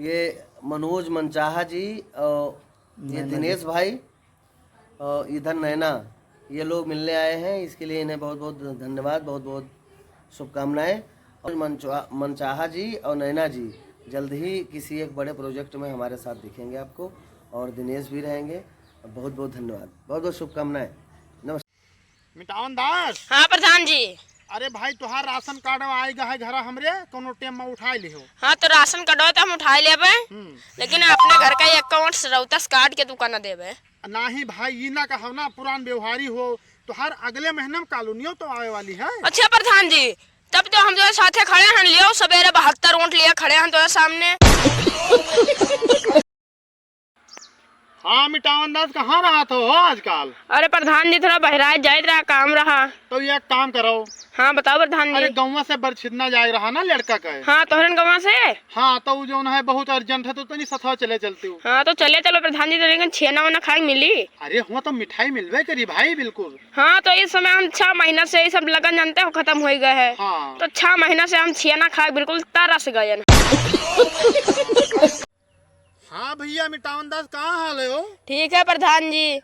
ये मनोज मनचाहा जी और ये दिनेश भाई और इधर नैना, ये लोग मिलने आए हैं। इसके लिए इन्हें बहुत बहुत धन्यवाद, बहुत बहुत शुभकामनाएं। और मनचाहा जी और नैना जी जल्द ही किसी एक बड़े प्रोजेक्ट में हमारे साथ दिखेंगे आपको, और दिनेश भी रहेंगे। बहुत बहुत धन्यवाद, बहुत बहुत शुभकामनाएं। नमस्कार। मिटावन दास। हाँ प्रधान जी। अरे भाई तुहार राशन कार्ड आएगा है घर हमरे कोनो टेम में उठा ले हो। हाँ तो राशन कार्ड तो हम उठा लेबे, लेकिन अपने घर का अकाउंट रौतस कार्ड के दुकान देबे। नहीं भाई ये ना कहो ना, पुरान व्यवहारी हो। तुहार अगले महीने में कॉलोनियों तो आए वाली है। अच्छा प्रधान जी, तब तो हम जो साथे खड़े हैं, लियो सवेरे 72 ऊँट लिए खड़े हैं तो सामने। हाँ मिटावन दास, कहाँ रहा तो हो आजकल? अरे प्रधान जी थोड़ा बहराए जाए रहा, काम रहा। तो ये काम करो। हाँ बताओ प्रधान अरे जी। गाँव से बरछिदना जाए रहा ना लड़का का। हाँ तोहरन गवा से। हाँ तो जो है बहुत अर्जेंट है, तो नहीं सथा चले चलती हूँ। हाँ तो चले चलो प्रधान जी, तो लेकिन छेना वना खाए मिली। अरे हुआ तो मिठाई मिलवे करी भाई, बिल्कुल। हाँ तो इस समय हम 6 महीना से ये सब लगन जानते हो खत्म हो गए है। हाँ तो 6 महीना से हम छेना खाए बिल्कुल तरस गए। हाँ भैया मिटावन दास, कहाँ हाल है हो? ठीक है प्रधान जी।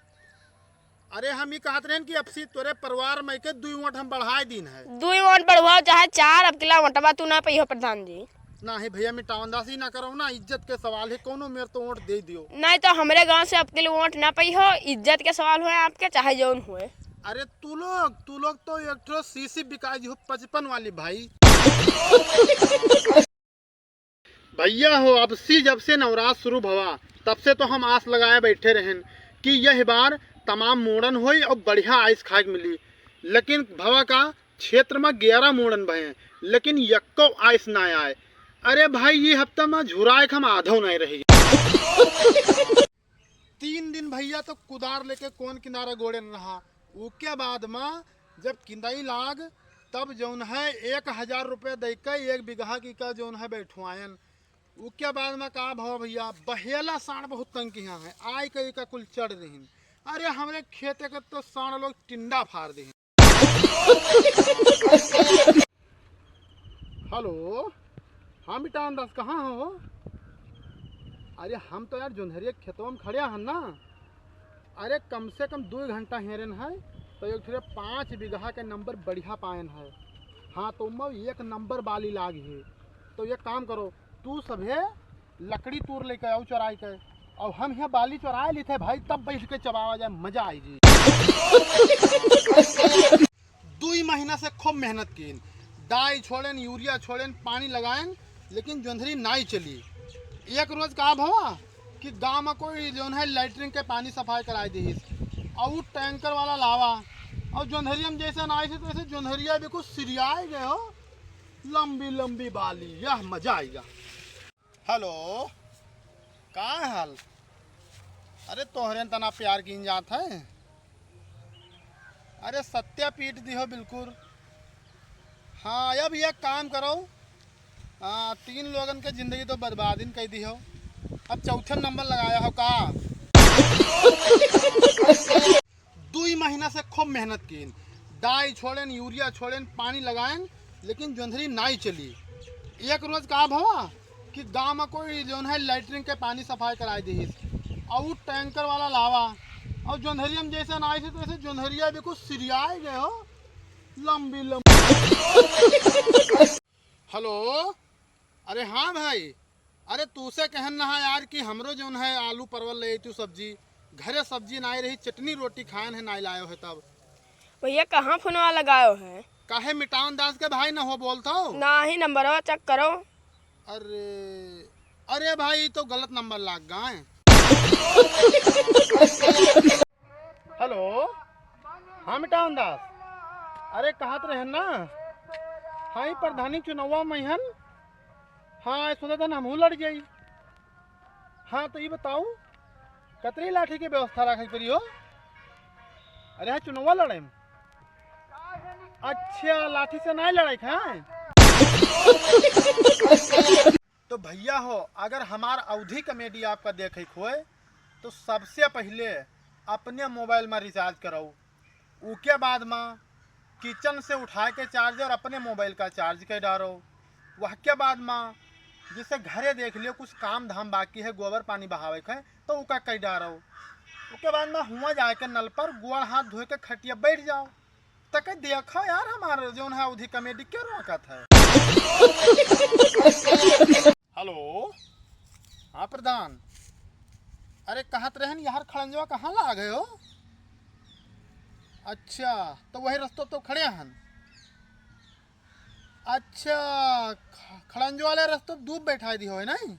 अरे हम ये कहते रहे कि अब से तोरे परिवार में के 2 वोट हम बढ़ाए दिन है। 2 वोट बढ़वाओ चाहे 4, अब किला वोटवा तू ना पहियो प्रधान जी। नहीं भैया मिटावन दास, ही ना करो ना, इज्जत के सवाल है, कोनो मेरे तो वोट दे दियो। नहीं तो हमारे गांव से अब किलो वोट ना पहियो, इज्जत के सवाल हुए आपके चाहे जौन हुए। अरे तू लोग तो एक ठो सीसी बिकाई हो 55 वाली भाई। भैया हो, अब सी जब से नवरात शुरू भवा तब से तो हम आस लगाए बैठे रहन कि यह बार तमाम मोड़न हुई और बढ़िया आइस खाए मिली। लेकिन भवा का क्षेत्र में 11 मोड़न भये, लेकिन यक्को आइस ना आए। अरे भाई ये हफ्ता में झुराए हम आधो नहीं रही। 3 दिन भैया तो कुदार लेके कौन किनारा गोड़े न रहा। उसके बाद में जब किंदाई लाग तब जौन है 1000 रुपये दे के 1 बीघा की का जौन है बैठवायन। उसके बाद में कहा भाव भैया बहेला साण बहुत तंग की यहाँ है, आय कई का कुल चढ़ रही। अरे हमारे खेत के तो साण लोग टिंडा फाड़ दे। हेलो, हाँ मिटान दास, कहाँ हो? अरे हम तो यार जोंधरिया खेतों में खड़े हैं ना। अरे कम से कम 2 घंटा हेरन है, तो एक फिर 5 बीघा के नंबर बढ़िया पायन है। हाँ तो मैं 1 नंबर बाली लाग है। तो ये काम करो, तू सभे लकड़ी तोड़ लेके आओ चौराई के, और हम यहाँ बाली चौराए ली थे भाई, तब बैठ के चबावा जाए, मजा आई जी। 2 महीना से खूब मेहनत की, डाई छोड़ेन, यूरिया छोड़ेन, पानी लगाएन, लेकिन जोंधरी नाई चली। एक रोज कहा भवा कि गांव में कोई जो है लैट्रिन के पानी सफाई कराई दी, और टैंकर वाला लावा, और जोंधरिया में जैसे नाई से तैसे जोंधरिया भी कुछ सिरियाए गए हो, लंबी लंबी बाली, यह मजा आएगा। हेलो, कहाँ है हाल? अरे तोहरे तना प्यार की जात है। अरे सत्या पीट दी हो बिल्कुल। हाँ अब एक काम करो, 3 लोगन के जिंदगी तो बर्बादी कर दी हो, अब 4थे नंबर लगाया हो का। 2 महीना से खूब मेहनत की, डाई छोड़ेन, यूरिया छोड़ेन, पानी लगाएन, लेकिन जोंधरी नाई चली। एक रोज कहा भवा कि गांव में कोई जो है लैट्रिन के पानी सफाई कराई दी, और टैंकर वाला लावा, और जोंधरिया में जैसे नाई से तैसे जोंधरिया भी कुछ सिरियाए गए हो, लंबी लंबी। हेलो, अरे हाँ भाई, अरे तू से कहन ना यार कि हमरो जो है आलू परवल ले तू सब्जी, घरे सब्जी ना रही, चटनी रोटी खान है ना लायो है। तब भैया कहाँ फोनवा लगायो है? काहे मिटावन दास के भाई ना हो बोलता हो? ना ही नंबरवा चेक करो। अरे भाई तो गलत नंबर लाग गए। हेलो, हाँ मिटावन दास, अरे कहत रहे ना, हाँ प्रधानी चुनाव में हन। हाँ सोचा था हमहू लड़ जाई। हाँ तो ये बताओ कतरी लाठी की व्यवस्था रखे पड़ी हो? अरे हाँ चुनाव लड़े। अच्छा लाठी से नहीं लड़ाई है। तो भैया हो, अगर हमार अवधि कॉमेडी आपका देखे खोए तो सबसे पहले अपने मोबाइल में रिचार्ज कराओ। उसके बाद में किचन से उठा के चार्जर अपने मोबाइल का चार्ज कर डालो। वह के बाद में जिससे घरे देख लियो कुछ काम धाम बाकी है, गोबर पानी बहावे के है, तो उका कई डारो। उसके बाद में हुआ जाके नल पर गोड़ हाथ धोए के खटिया बैठ जाओ। तक देखो यार हमारे जो है उधी कमेटी क्यों रोकत है। हेलो, हाँ प्रधान, अरे कहत रहन यार खड़ंजवा कहाँ ला गए हो? अच्छा, तो वही रस्तों तो खड़े हन। अच्छा, खड़ंजवा वाले रस्तों दूब बैठा दी हो नहीं।